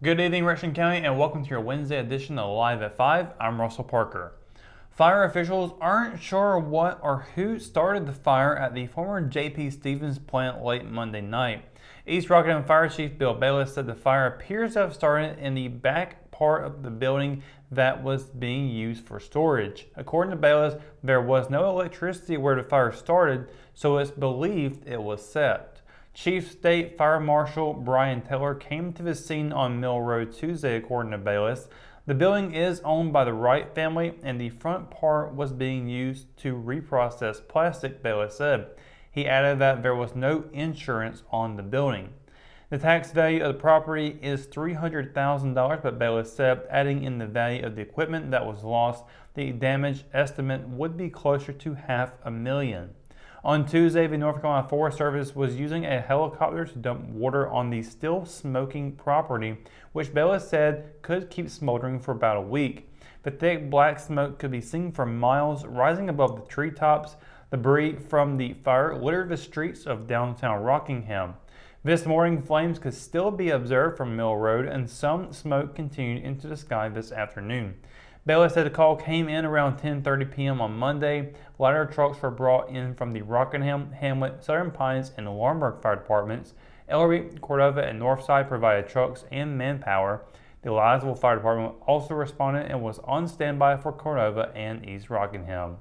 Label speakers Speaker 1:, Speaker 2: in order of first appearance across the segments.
Speaker 1: Good evening, Rockingham County, and welcome to your Wednesday edition of Live at 5. I'm Russell Parker. Fire officials aren't sure what or who started the fire at the former J.P. Stevens plant late Monday night. East Rockingham Fire Chief Bill Bayless said the fire appears to have started in the back part of the building that was being used for storage. According to Bayless, there was no electricity where the fire started, so it's believed it was set. Chief State Fire Marshal Brian Taylor came to the scene on Mill Road Tuesday, according to Bayless. The building is owned by the Wright family, and the front part was being used to reprocess plastic, Bayless said. He added that there was no insurance on the building. The tax value of the property is $300,000, but Bayless said, adding in the value of the equipment that was lost, the damage estimate would be closer to $500,000. On Tuesday, the North Carolina Forest Service was using a helicopter to dump water on the still smoking property, which Bayless said could keep smoldering for about a week. The thick black smoke could be seen for miles, rising above the treetops. Debris from the fire littered the streets of downtown Rockingham. This morning, flames could still be observed from Mill Road, and some smoke continued into the sky this afternoon. Bayless said the call came in around 10:30 p.m. on Monday. Ladder trucks were brought in from the Rockingham, Hamlet, Southern Pines, and Laurinburg fire departments. Ellery, Cordova, and Northside provided trucks and manpower. The Elizabeth Fire Department also responded and was on standby for Cordova and East Rockingham.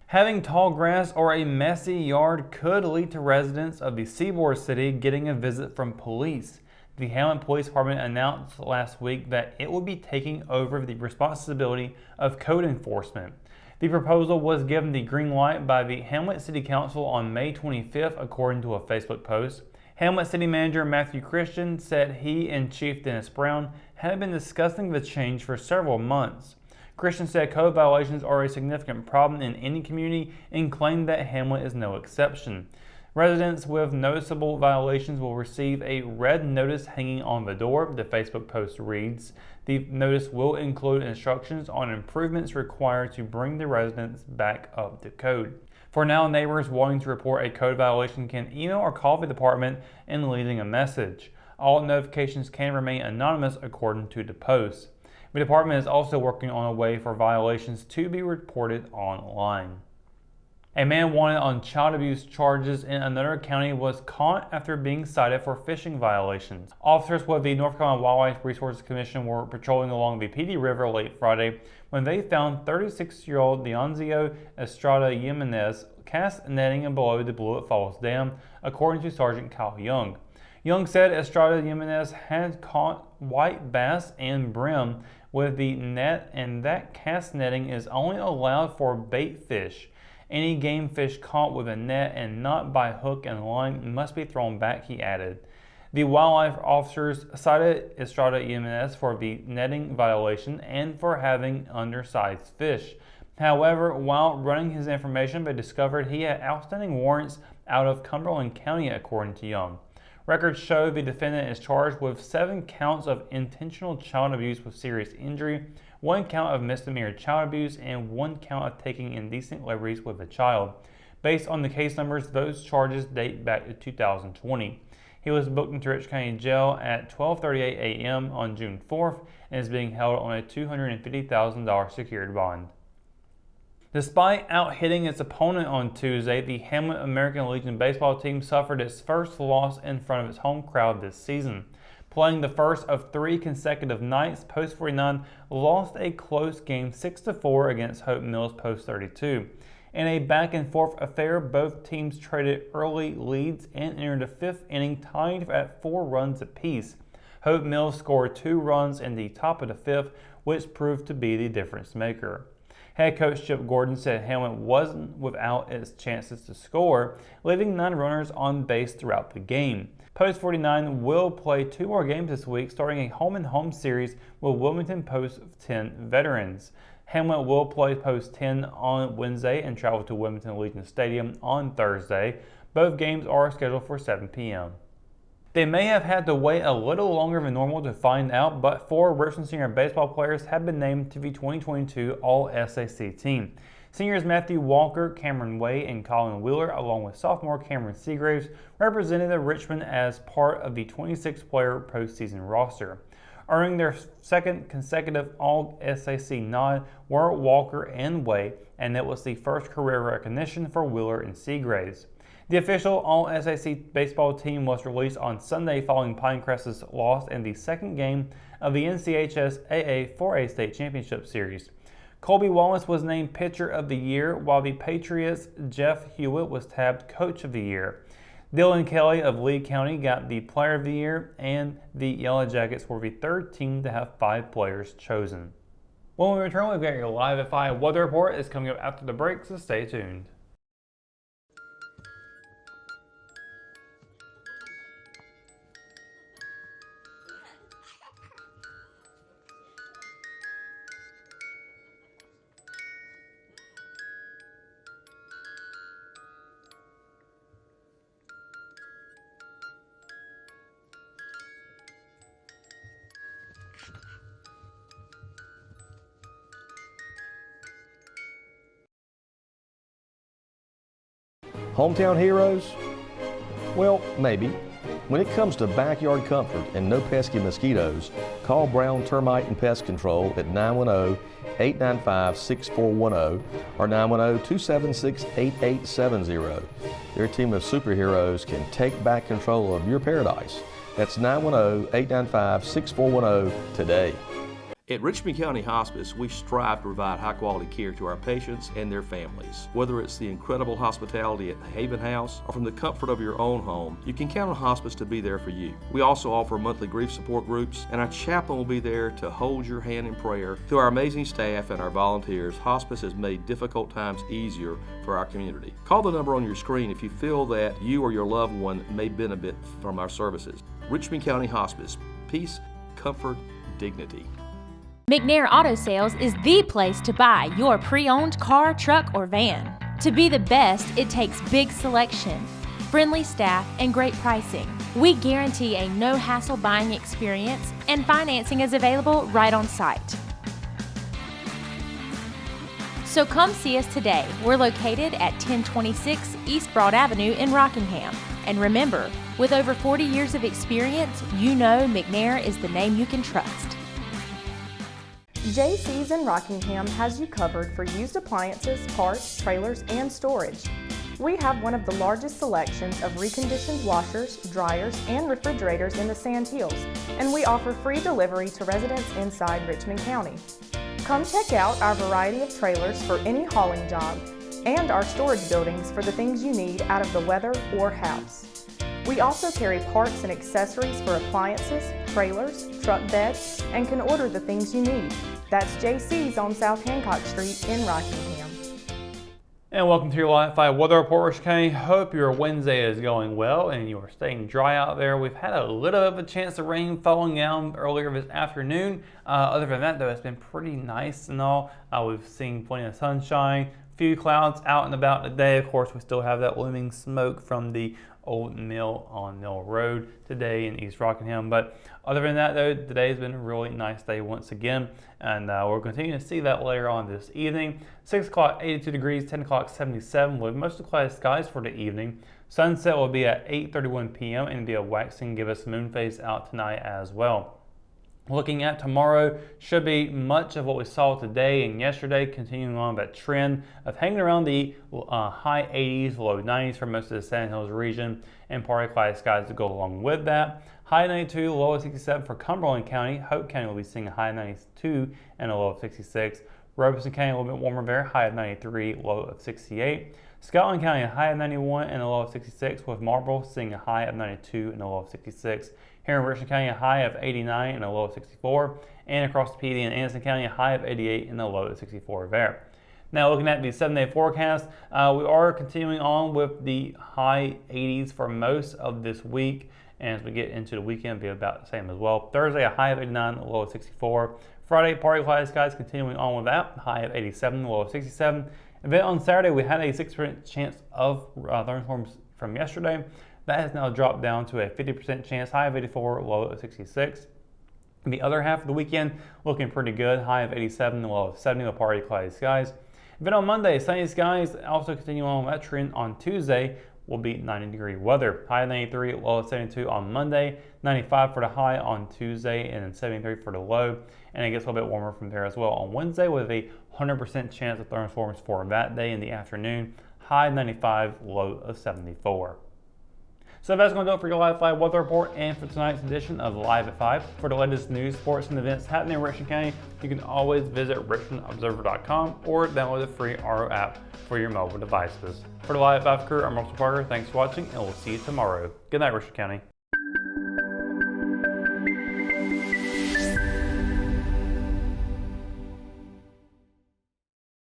Speaker 1: Having tall grass or a messy yard could lead to residents of the seaboard city getting a visit from police. The Hamlet Police Department announced last week that it would be taking over the responsibility of code enforcement. The proposal was given the green light by the Hamlet City Council on May 25th, according to a Facebook post. Hamlet City Manager Matthew Christian said he and Chief Dennis Brown had been discussing the change for several months. Christian said code violations are a significant problem in any community and claimed that Hamlet is no exception. Residents with noticeable violations will receive a red notice hanging on the door, the Facebook post reads. The notice will include instructions on improvements required to bring the residents back up to code. For now, neighbors wanting to report a code violation can email or call the department and leaving a message. All notifications can remain anonymous according to the post. The department is also working on a way for violations to be reported online. A man wanted on child abuse charges in another county was caught after being cited for fishing violations. Officers with the North Carolina Wildlife Resources Commission were patrolling along the PD River late Friday when they found 36-year-old Dionzio Estrada Jimenez cast netting below the Blewett Falls Dam, according to Sergeant Kyle Young. Young said Estrada Jimenez had caught white bass and brim with the net, and that cast netting is only allowed for bait fish. Any game fish caught with a net and not by hook and line must be thrown back, he added. The wildlife officers cited Estrada Jimenez for the netting violation and for having undersized fish. However, while running his information, they discovered he had outstanding warrants out of Cumberland County, according to Young. Records show the defendant is charged with 7 counts of intentional child abuse with serious injury, 1 count of misdemeanor child abuse, and 1 count of taking indecent liberties with a child. Based on the case numbers, those charges date back to 2020. He was booked into Rich County Jail at 12:38 a.m. on June 4th and is being held on a $250,000 secured bond. Despite out-hitting its opponent on Tuesday, the Hamlet American Legion baseball team suffered its first loss in front of its home crowd this season. Playing the first of 3 consecutive nights, Post 49 lost a close game 6-4 against Hope Mills Post 32. In a back-and-forth affair, both teams traded early leads and entered the 5th inning tied at 4 runs apiece. Hope Mills scored 2 runs in the top of the 5th, which proved to be the difference maker. Head coach Chip Gordon said Hamlet wasn't without its chances to score, leaving 9 runners on base throughout the game. Post 49 will play 2 more games this week, starting a home-and-home series with Wilmington Post 10 veterans. Hamlet will play Post 10 on Wednesday and travel to Wilmington Legion Stadium on Thursday. Both games are scheduled for 7 p.m. They may have had to wait a little longer than normal to find out, but 4 Richmond Senior baseball players have been named to the 2022 All-SAC team. Seniors Matthew Walker, Cameron Way, and Colin Wheeler, along with sophomore Cameron Seagraves, represented Richmond as part of the 26-player postseason roster. Earning their second consecutive All-SAC nod were Walker and Way, and it was the first career recognition for Wheeler and Seagraves. The official All-SAC baseball team was released on Sunday following Pinecrest's loss in the second game of the NCHS AA 4A State Championship Series. Colby Wallace was named Pitcher of the Year, while the Patriots' Jeff Hewitt was tabbed Coach of the Year. Dylan Kelly of Lee County got the Player of the Year, and the Yellow Jackets were the third team to have 5 players chosen. When we return, we've got your Live at 5 weather report. It's coming up after the break, so stay tuned.
Speaker 2: Hometown heroes? Well, maybe. When it comes to backyard comfort and no pesky mosquitoes, call Brown Termite and Pest Control at 910-895-6410 or 910-276-8870. Their team of superheroes can take back control of your paradise. That's 910-895-6410 today. At Richmond County Hospice, we strive to provide high-quality care to our patients and their families. Whether it's the incredible hospitality at the Haven House or from the comfort of your own home, you can count on hospice to be there for you. We also offer monthly grief support groups, and our chaplain will be there to hold your hand in prayer. Through our amazing staff and our volunteers, hospice has made difficult times easier for our community. Call the number on your screen if you feel that you or your loved one may benefit from our services. Richmond County Hospice. Peace, comfort, dignity.
Speaker 3: McNair Auto Sales is the place to buy your pre-owned car, truck, or van. To be the best, it takes big selection, friendly staff, and great pricing. We guarantee a no-hassle buying experience, and financing is available right on site. So come see us today. We're located at 1026 East Broad Avenue in Rockingham. And remember, with over 40 years of experience, you know McNair is the name you can trust.
Speaker 4: JC's in Rockingham has you covered for used appliances, parts, trailers, and storage. We have one of the largest selections of reconditioned washers, dryers, and refrigerators in the Sand Hills, and we offer free delivery to residents inside Richmond County. Come check out our variety of trailers for any hauling job and our storage buildings for the things you need out of the weather or house. We also carry parts and accessories for appliances, trailers, truck beds, and can order the things you need. That's JC's on South Hancock Street in Rockingham.
Speaker 1: And welcome to your Live 5 weather report, Richmond County. Hope your Wednesday is going well and you are staying dry out there. We've had a little bit of a chance of rain falling down earlier this afternoon. Other than that, though, it's been pretty nice and all. We've seen plenty of sunshine, a few clouds out and about today. Of course, we still have that looming smoke from the old mill on Mill Road today in East Rockingham. But other than that, though, today's been a really nice day once again, and we're continuing to see that later on this evening. 6 o'clock, 82 degrees, 10 o'clock, 77, with mostly cloudy skies for the evening. Sunset will be at 8:31 p.m. and be a waxing gibbous moon phase out tonight as well. Looking at tomorrow, should be much of what we saw today and yesterday, continuing on that trend of hanging around the high 80s, low 90s for most of the Sand Hills region, and partly cloudy skies to go along with that. High 92, low of 67 for Cumberland County. Hope County will be seeing a high 92 and a low of 66. Robeson County a little bit warmer there, high of 93, low of 68. Scotland County a high of 91 and a low of 66, with Marlboro seeing a high of 92 and a low of 66. Here in Richmond County, a high of 89 and a low of 64. And across the PD in Anderson County, a high of 88 and a low of 64 there. Now looking at the 7-day forecast, we are continuing on with the high 80s for most of this week. And as we get into the weekend, it'll be about the same as well. Thursday, a high of 89 and a low of 64. Friday, partly cloudy skies, continuing on with that, high of 87 and a low of 67. And then on Saturday, we had a 6% chance of thunderstorms from yesterday. That has now dropped down to a 50% chance, high of 84, low of 66. The other half of the weekend looking pretty good, high of 87 and low of 70 with partly cloudy skies. Then on Monday, sunny skies also continue on that trend. On Tuesday will be 90-degree weather. High 93, low 72 on Monday, 95 for the high on Tuesday, and then 73 for the low. And it gets a little bit warmer from there as well on Wednesday with a 100% chance of thunderstorms for that day in the afternoon. High 95, low of 74. So that's going to do it for your Live at 5 weather report and for tonight's edition of Live at 5. For the latest news, sports, and events happening in Richland County, you can always visit richmondobserver.com or download the free RO app for your mobile devices. For the Live at 5 crew, I'm Russell Parker. Thanks for watching, and we'll see you tomorrow. Good night, Richland County.